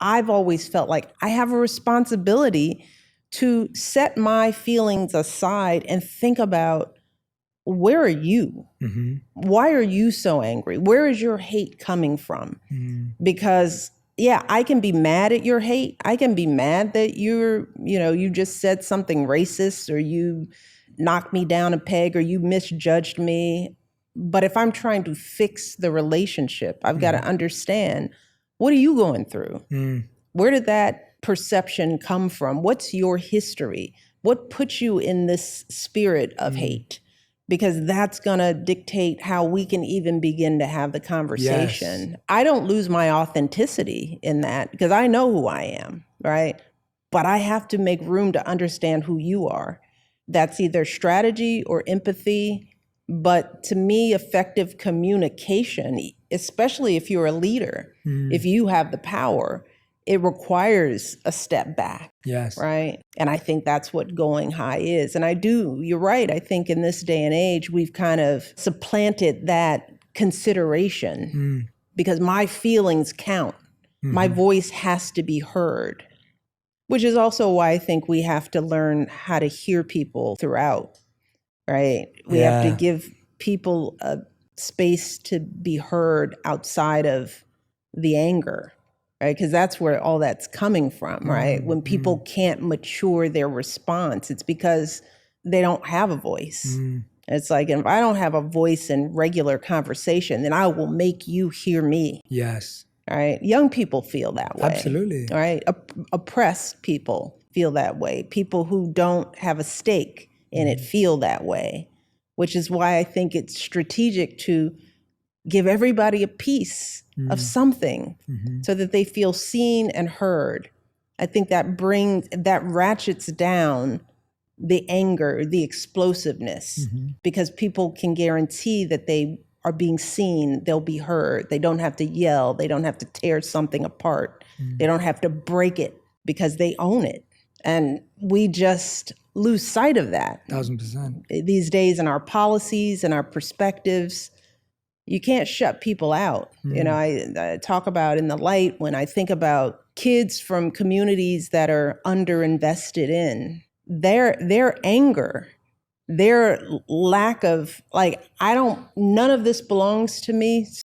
I've always felt like I have a responsibility to set my feelings aside and think about, where are you? Why are you so angry? Where is your hate coming from? Because yeah, I can be mad at your hate. I can be mad that you just said something racist, or you knocked me down a peg, or you misjudged me. But if I'm trying to fix the relationship, I've got to understand, what are you going through? Where did that perception come from? What's your history? What puts you in this spirit of hate? Because that's going to dictate how we can even begin to have the conversation. Yes. I don't lose my authenticity in that, because I know who I am, right? But I have to make room to understand who you are. That's either strategy or empathy. But to me, effective communication, especially if you're a leader, if you have the power, it requires a step back. Yes. Right. And I think that's what going high is. And you're right. I think in this day and age, we've kind of supplanted that consideration because my feelings count. My voice has to be heard, which is also why I think we have to learn how to hear people throughout. Right. We have to give people a space to be heard outside of the anger. Right, because that's where all that's coming from, right? When people can't mature their response, it's because they don't have a voice. It's like, if I don't have a voice in regular conversation, then I will make you hear me. Yes. All right. Young people feel that way. Absolutely. All right. Oppressed people feel that way. People who don't have a stake in it feel that way, which is why I think it's strategic to give everybody a piece of something so that they feel seen and heard. I think that ratchets down the anger, the explosiveness, because people can guarantee that they are being seen, they'll be heard. They don't have to yell. They don't have to tear something apart. They don't have to break it, because they own it. And we just lose sight of that. 1000%. These days in our policies and our perspectives. You can't shut people out. I talk about in the light, when I think about kids from communities that are underinvested in, their anger, their lack of, none of this belongs to me.